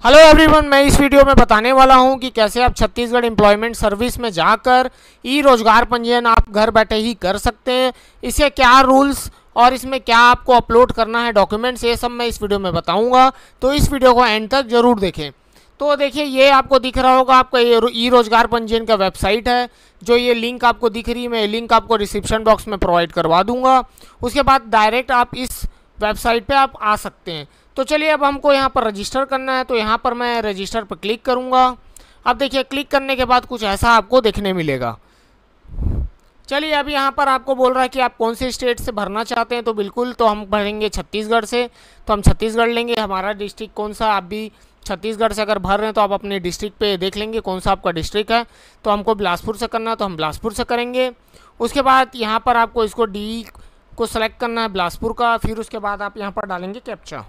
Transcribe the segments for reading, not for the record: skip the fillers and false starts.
Hello everyone, मैं इस video में बताने वाला हूं कि कैसे आप छत्तीसगढ़ एम्प्लॉयमेंट सर्विस में जाकर ई रोजगार पंजीयन आप घर बैठे ही कर सकते हैं। इसके क्या रूल्स और इसमें क्या आपको अपलोड करना है डॉक्यूमेंट्स, ये सब मैं इस वीडियो में बताऊंगा, तो इस वीडियो को एंड तक जरूर देखें। तो देखिए, ये आपको दिख रहा होगा, आपका ये ई रोजगार पंजीयन का वेबसाइट है। जो ये लिंक आपको दिख रही है, मैं लिंक आपको डिस्क्रिप्शन बॉक्स में प्रोवाइड करवा दूंगा। उसके बाद डायरेक्ट आप इस वेबसाइट पे आप आ सकते हैं। तो चलिए, अब हमको यहाँ पर रजिस्टर करना है, तो यहाँ पर मैं रजिस्टर पर क्लिक करूँगा। अब देखिए, क्लिक करने के बाद कुछ ऐसा आपको देखने मिलेगा। चलिए, अब यहाँ पर आपको बोल रहा है कि आप कौन से स्टेट से भरना चाहते हैं। तो बिल्कुल, तो हम भरेंगे छत्तीसगढ़ से, तो हम छत्तीसगढ़ लेंगे। हमारा डिस्ट्रिक्ट कौन सा, आप भी छत्तीसगढ़ से अगर भर रहे हैं तो आप अपने डिस्ट्रिक्ट पे देख लेंगे कौन सा आपका डिस्ट्रिक्ट है। तो हमको बिलासपुर से करना है, तो हम बिलासपुर से करेंगे। उसके बाद यहाँ पर आपको इसको डी को सेलेक्ट करना है, बिलासपुर का। फिर उसके बाद आप यहाँ पर डालेंगे कैप्चा।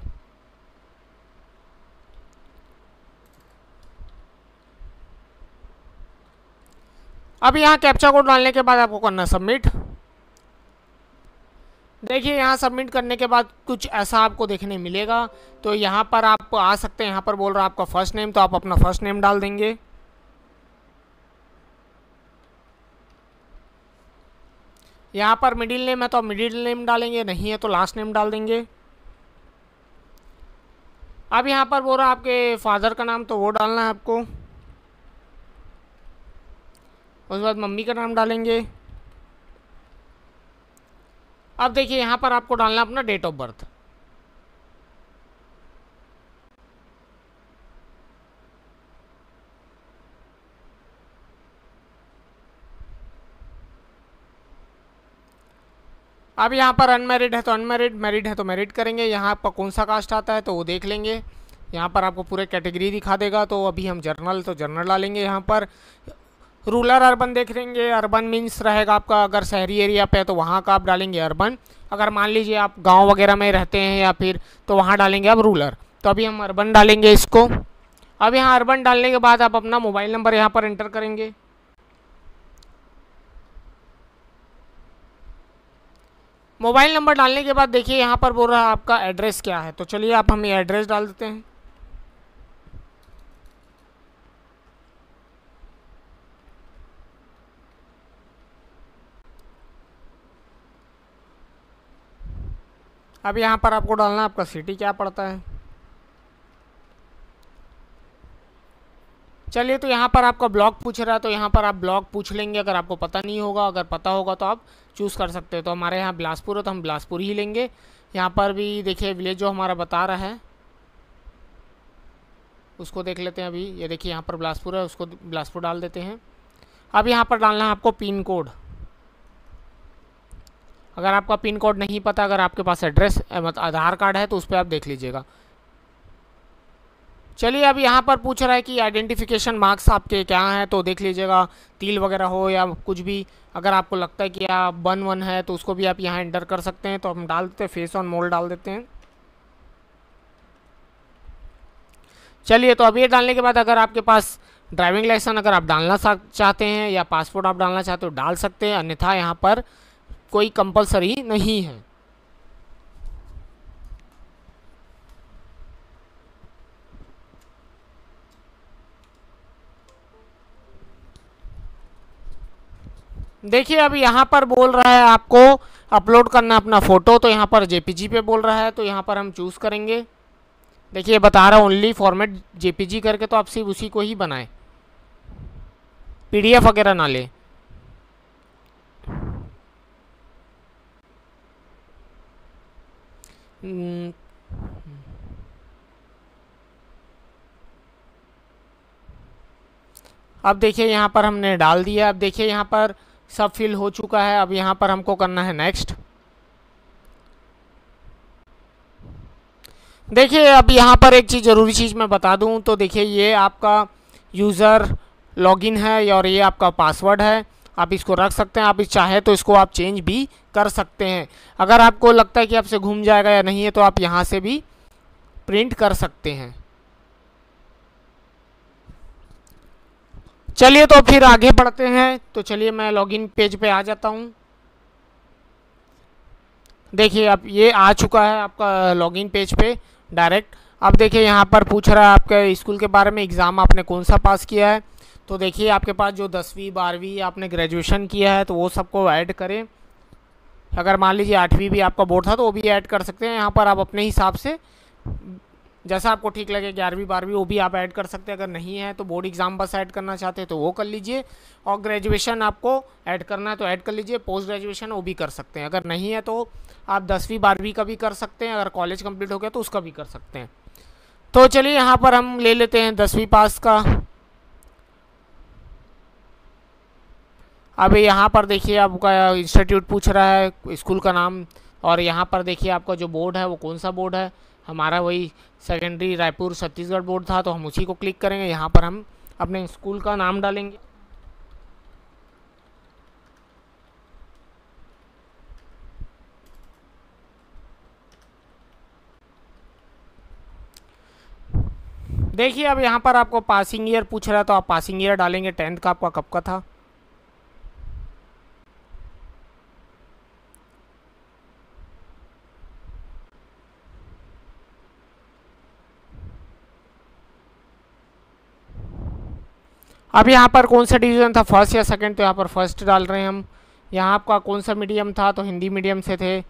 अब यहाँ कैप्चा कोड डालने के बाद आपको करना है सबमिट। देखिए, यहाँ सबमिट करने के बाद कुछ ऐसा आपको देखने मिलेगा। तो यहाँ पर आप आ सकते हैं। यहाँ पर बोल रहा है आपका फर्स्ट नेम, तो आप अपना फर्स्ट नेम डाल देंगे। यहाँ पर मिडिल नेम है तो आप मिडिल नेम डालेंगे, नहीं है तो लास्ट नेम डाल देंगे। अब यहाँ पर बोल रहा है आपके फादर का नाम, तो वो डालना है आपको। उसके बाद मम्मी का नाम डालेंगे। अब देखिए, यहाँ पर आपको डालना अपना डेट ऑफ बर्थ। अब यहाँ पर अनमैरिड है तो अनमैरिड, मैरिड है तो मैरिड करेंगे। यहाँ पर कौन सा कास्ट आता है तो वो देख लेंगे। यहाँ पर आपको पूरे कैटेगरी दिखा देगा। तो अभी हम जर्नल, तो जर्नल डालेंगे। यहाँ पर रूरल अर्बन देख लेंगे। अर्बन मीन्स रहेगा आपका, अगर शहरी एरिया पे है तो वहाँ का आप डालेंगे अर्बन। अगर मान लीजिए आप गांव वगैरह में रहते हैं या फिर, तो वहाँ डालेंगे आप रूरल। तो अभी हम अर्बन डालेंगे इसको। अब यहाँ अर्बन डालने के बाद आप अपना मोबाइल नंबर यहाँ पर एंटर करेंगे। मोबाइल नंबर डालने के बाद देखिए, यहाँ पर बोल रहा है आपका एड्रेस क्या है। तो चलिए, आप हम ये एड्रेस डाल देते हैं। अब यहाँ पर आपको डालना है आपका सिटी क्या पड़ता है। चलिए, तो यहाँ पर आपका ब्लॉक पूछ रहा है, तो यहाँ पर आप ब्लॉक पूछ लेंगे अगर आपको पता नहीं होगा। अगर पता होगा तो आप चूज़ कर सकते हो। तो हमारे यहाँ बिलासपुर है तो हम बिलासपुर ही लेंगे। यहाँ पर भी देखिए, विलेज जो हमारा बता रहा है उसको देख लेते हैं। अभी ये देखिए, यहाँ पर बिलासपुर है, उसको बिलासपुर डाल देते हैं। अब यहाँ पर डालना है आपको पिन कोड। अगर आपका पिन कोड नहीं पता, अगर आपके पास एड्रेस आधार कार्ड है तो उस पर आप देख लीजिएगा। चलिए, अब यहाँ पर पूछ रहा है कि आइडेंटिफिकेशन मार्क्स आपके क्या हैं, तो देख लीजिएगा। तिल वगैरह हो या कुछ भी, अगर आपको लगता है कि आप बन वन है तो उसको भी आप यहाँ एंटर कर सकते हैं। तो हम डाल देते हैं फेस ऑन मोल डाल देते हैं। चलिए, तो अब ये डालने के बाद अगर आपके पास ड्राइविंग लाइसेंस अगर आप डालना चाहते हैं या पासपोर्ट आप डालना चाहते हो डाल सकते हैं, अन्यथा यहाँ पर कोई कंपलसरी नहीं है। देखिए, अब यहाँ पर बोल रहा है आपको अपलोड करना अपना फ़ोटो। तो यहाँ पर जेपीजी पे बोल रहा है, तो यहाँ पर हम चूज़ करेंगे। देखिए, बता रहा है ओनली फॉर्मेट जेपीजी करके, तो आप सिर्फ उसी को ही बनाएं, पीडीएफ वगैरह ना ले। अब देखिए, यहाँ पर हमने डाल दिया। अब देखिए, यहाँ पर सब फिल हो चुका है। अब यहाँ पर हमको करना है नेक्स्ट। देखिए, अब यहाँ पर एक चीज़ ज़रूरी चीज़ मैं बता दूँ, तो देखिए, ये आपका यूज़र लॉगिन है और ये आपका पासवर्ड है। आप इसको रख सकते हैं। आप इस चाहे तो इसको आप चेंज भी कर सकते हैं। अगर आपको लगता है कि आपसे घूम जाएगा या नहीं है, तो आप यहाँ से भी प्रिंट कर सकते हैं। चलिए, तो फिर आगे बढ़ते हैं। तो चलिए, मैं लॉगिन पेज पे आ जाता हूँ। देखिए, अब ये आ चुका है आपका लॉगिन पेज पे डायरेक्ट। अब देखिए यहाँ पर पूछ रहा है आपके स्कूल के बारे में, एग्ज़ाम आपने कौन सा पास किया है। तो देखिए आपके पास जो 10वीं 12वीं आपने ग्रेजुएशन किया है तो वो सबको ऐड करें। अगर मान लीजिए 8वीं भी आपका बोर्ड था तो वो भी ऐड कर सकते हैं। यहाँ पर आप अपने हिसाब से जैसा आपको ठीक लगे, 11वीं 12वीं वो भी आप ऐड कर सकते हैं। अगर नहीं है तो बोर्ड एग्ज़ाम बस ऐड करना चाहते हैं तो वो कर लीजिए, और ग्रेजुएशन आपको ऐड करना है तो ऐड कर लीजिए। पोस्ट ग्रेजुएशन वो भी कर सकते हैं। अगर नहीं है तो आप 10वीं 12वीं का भी कर सकते हैं। अगर कॉलेज कंप्लीट हो गया तो उसका भी कर सकते हैं। तो चलिए यहाँ पर हम ले लेते हैं 10वीं पास का। अब यहाँ पर देखिए आपका इंस्टीट्यूट पूछ रहा है, स्कूल का नाम, और यहाँ पर देखिए आपका जो बोर्ड है वो कौन सा बोर्ड है। हमारा वही सेकेंडरी रायपुर छत्तीसगढ़ बोर्ड था तो हम उसी को क्लिक करेंगे। यहाँ पर हम अपने स्कूल का नाम डालेंगे। देखिए अब यहाँ पर आपको पासिंग ईयर पूछ रहा है तो आप पासिंग ईयर डालेंगे, 10th का आपका कब का था। अब यहाँ पर कौन सा डिवीज़न था, फर्स्ट या सेकंड, तो यहाँ पर फर्स्ट डाल रहे हैं हम। यहाँ आपका कौन सा मीडियम था, तो हिंदी मीडियम से थे।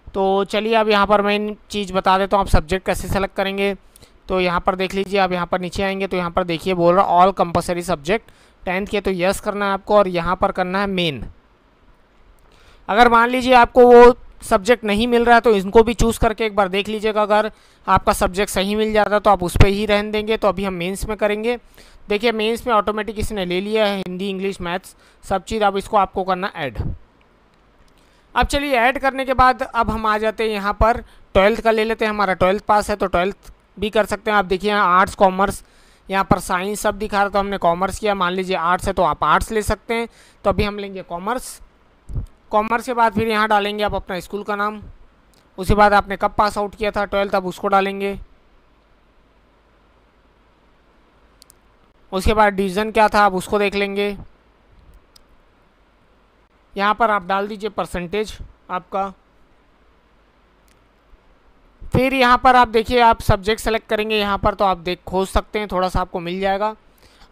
तो चलिए अब यहाँ पर मैं चीज़ बता देता हूँ आप सब्जेक्ट कैसे सेलेक्ट करेंगे। तो यहाँ पर देख लीजिए, आप यहाँ पर नीचे आएंगे तो यहाँ पर देखिए बोल रहा ऑल कंपलसरी सब्जेक्ट 10th के, तो यस करना है आपको, और यहाँ पर करना है मेन। अगर मान लीजिए आपको वो सब्जेक्ट नहीं मिल रहा है तो इनको भी चूज़ करके एक बार देख लीजिएगा। अगर आपका सब्जेक्ट सही मिल जाता है तो आप उस पर ही रहने देंगे। तो अभी हम मेंस में करेंगे। देखिए मेंस में ऑटोमेटिक इसने ले लिया है, हिंदी इंग्लिश मैथ्स सब चीज़। अब इसको आपको करना ऐड। अब चलिए ऐड करने के बाद अब हम आ जाते हैं यहाँ पर 12th का ले लेते हैं। हमारा 12th पास है तो 12th भी कर सकते हैं। आप देखिए यहाँ आर्ट्स कॉमर्स, यहाँ पर साइंस सब दिखा रहा, तो हमने कॉमर्स किया। मान लीजिए आर्ट्स है तो आप आर्ट्स ले सकते हैं। तो अभी हम लेंगे कॉमर्स। कॉमर्स के बाद फिर यहाँ डालेंगे आप अपना स्कूल का नाम। उसके बाद आपने कब पास आउट किया था 12th, अब उसको डालेंगे। उसके बाद डिवीज़न क्या था आप उसको देख लेंगे। यहाँ पर आप डाल दीजिए परसेंटेज आपका। फिर यहाँ पर आप देखिए आप सब्जेक्ट सेलेक्ट करेंगे यहाँ पर, तो आप खोज सकते हैं, थोड़ा सा आपको मिल जाएगा।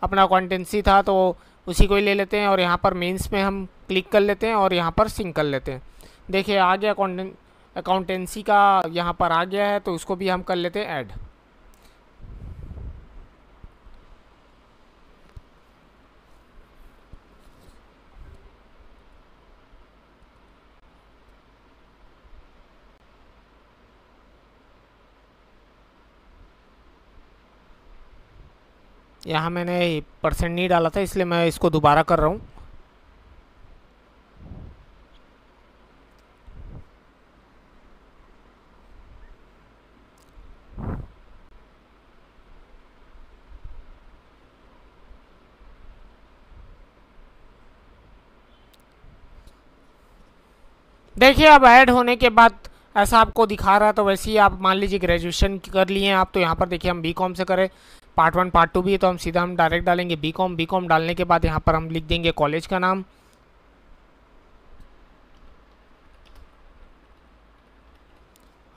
अपना अकाउंटेंसी था तो उसी को ही ले लेते हैं, और यहाँ पर मेंस में हम क्लिक कर लेते हैं और यहाँ पर सिंक कर लेते हैं। देखिए आ गया अकाउंटेंसी का, यहाँ पर आ गया है तो उसको भी हम कर लेते हैं ऐड। यहाँ मैंने परसेंट नहीं डाला था इसलिए मैं इसको दोबारा कर रहा हूँ। देखिए अब ऐड होने के बाद ऐसा आपको दिखा रहा है। तो वैसे ही आप मान लीजिए ग्रेजुएशन कर लिए हैं आप, तो यहाँ पर देखिए हम बीकॉम से करें, पार्ट 1 पार्ट 2 भी है, तो हम सीधा हम डायरेक्ट डालेंगे बीकॉम। बीकॉम डालने के बाद यहाँ पर हम लिख देंगे कॉलेज का नाम।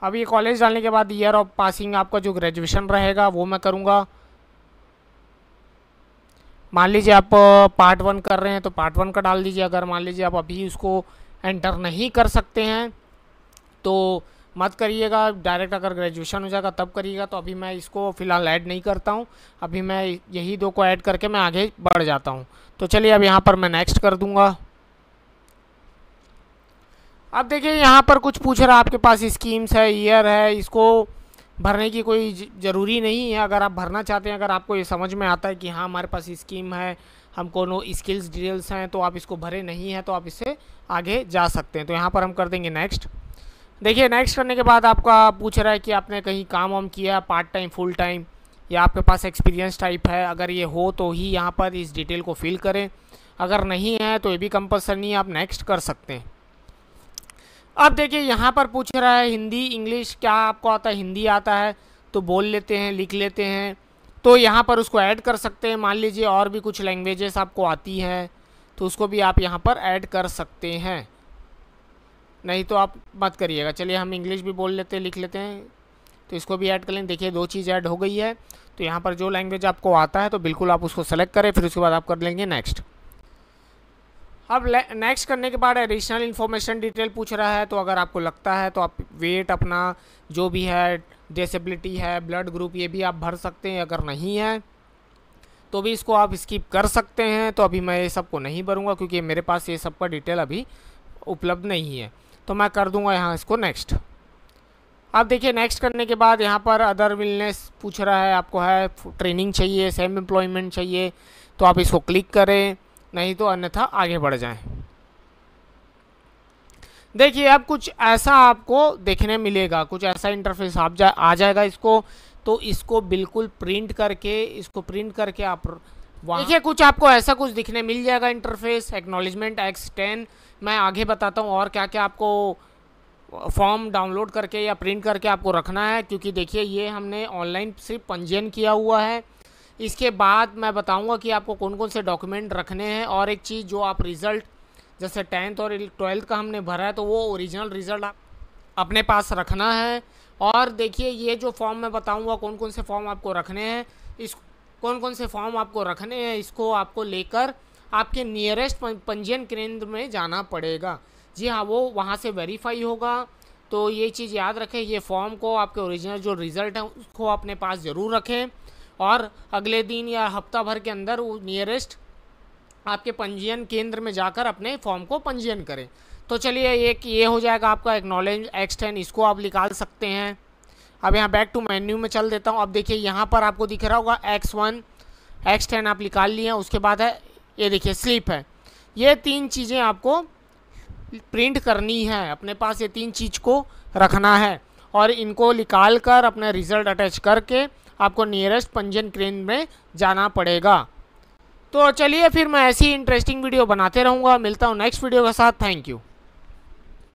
अब ये कॉलेज डालने के बाद ईयर ऑफ पासिंग आपका जो ग्रेजुएशन रहेगा वो मैं करूँगा। मान लीजिए आप पार्ट 1 कर रहे हैं तो पार्ट 1 का डाल दीजिए। अगर मान लीजिए आप अभी उसको एंटर नहीं कर सकते हैं तो मत करिएगा, डायरेक्ट अगर ग्रेजुएशन हो जाएगा तब करिएगा। तो अभी मैं इसको फ़िलहाल ऐड नहीं करता हूँ, अभी मैं यही 2 को ऐड करके मैं आगे बढ़ जाता हूँ। तो चलिए अब यहाँ पर मैं नेक्स्ट कर दूँगा। अब देखिए यहाँ पर कुछ पूछ रहा है आपके पास स्कीम्स है, ईयर है, इसको भरने की कोई ज़रूरी नहीं है। अगर आप भरना चाहते हैं, अगर आपको ये समझ में आता है कि हाँ हमारे पास स्कीम है, हमको नो स्किल्स डिटेल्स हैं, तो आप इसको भरे नहीं हैं तो आप इससे आगे जा सकते हैं। तो यहाँ पर हम कर देंगे नेक्स्ट। देखिए नेक्स्ट करने के बाद आपका पूछ रहा है कि आपने कहीं काम वाम किया पार्ट टाइम फुल टाइम, या आपके पास एक्सपीरियंस टाइप है। अगर ये हो तो ही यहाँ पर इस डिटेल को फिल करें, अगर नहीं है तो ये भी कंपल्सरी नहीं, आप नेक्स्ट कर सकते हैं। अब देखिए यहाँ पर पूछ रहा है हिंदी इंग्लिश क्या आपको आता है, हिंदी आता है तो बोल लेते हैं, लिख लेते हैं, तो यहाँ पर उसको ऐड कर सकते हैं। मान लीजिए और भी कुछ लैंग्वेजेस आपको आती हैं तो उसको भी आप यहाँ पर ऐड कर सकते हैं, नहीं तो आप मत करिएगा। चलिए हम इंग्लिश भी बोल लेते हैं, लिख लेते हैं। तो इसको भी ऐड कर लें। देखिए 2 चीज़ ऐड हो गई है। तो यहाँ पर जो लैंग्वेज आपको आता है तो बिल्कुल आप उसको सेलेक्ट करें, फिर उसके बाद आप कर लेंगे नेक्स्ट। अब नेक्स्ट करने के बाद एडिशनल इन्फॉर्मेशन डिटेल पूछ रहा है, तो अगर आपको लगता है तो आप वेट अपना जो भी है, डिसेबिलिटी है, ब्लड ग्रुप, ये भी आप भर सकते हैं। अगर नहीं है तो भी इसको आप स्किप कर सकते हैं। तो अभी मैं ये सबको नहीं भरूंगा क्योंकि मेरे पास ये सब का डिटेल अभी उपलब्ध नहीं है, तो मैं कर दूंगा यहाँ इसको नेक्स्ट। अब देखिए नेक्स्ट करने के बाद यहाँ पर अदर विलनेस पूछ रहा है, आपको है ट्रेनिंग चाहिए, सेम एम्प्लॉयमेंट चाहिए, तो आप इसको क्लिक करें, नहीं तो अन्यथा आगे बढ़ जाएं। देखिए अब कुछ ऐसा आपको देखने मिलेगा, कुछ ऐसा इंटरफेस आ जाएगा इसको। तो इसको बिल्कुल प्रिंट करके आप देखिए कुछ आपको ऐसा कुछ दिखने मिल जाएगा इंटरफेस। एक्नॉलेजमेंट X10 मैं आगे बताता हूँ और क्या क्या आपको फॉर्म डाउनलोड करके या प्रिंट करके आपको रखना है, क्योंकि देखिए ये हमने ऑनलाइन सिर्फ पंजीयन किया हुआ है। इसके बाद मैं बताऊंगा कि आपको कौन कौन से डॉक्यूमेंट रखने हैं। और एक चीज़, जो आप रिज़ल्ट जैसे 10th और 12th का हमने भरा है, तो वो ओरिजिनल रिज़ल्ट आप अपने पास रखना है। और देखिए ये जो फॉर्म मैं बताऊंगा कौन कौन से फॉर्म आपको रखने हैं, इसको आपको लेकर आपके नियरेस्ट पंजीयन केंद्र में जाना पड़ेगा। जी हाँ, वो वहाँ से वेरीफाई होगा। तो ये चीज़ याद रखें, ये फॉर्म को आपके ओरिजिनल जो रिज़ल्ट है उसको अपने पास ज़रूर रखें और अगले दिन या हफ्ता भर के अंदर वो नियरेस्ट आपके पंजीयन केंद्र में जाकर अपने फॉर्म को पंजीयन करें। तो चलिए एक ये हो जाएगा आपका एक्नॉलेज X10, इसको आप निकाल सकते हैं। अब यहाँ बैक टू मेन्यू में चल देता हूँ। अब देखिए यहाँ पर आपको दिख रहा होगा X1 X10 आप निकाल लिए। उसके बाद है ये देखिए स्लिप है। ये 3 चीज़ें आपको प्रिंट करनी है, अपने पास ये 3 चीज़ को रखना है और इनको निकाल कर अपना रिज़ल्ट अटैच करके आपको नियरेस्ट पंजीयन केंद्र में जाना पड़ेगा। तो चलिए फिर मैं ऐसी इंटरेस्टिंग वीडियो बनाते रहूँगा। मिलता हूँ नेक्स्ट वीडियो के साथ। Thank you.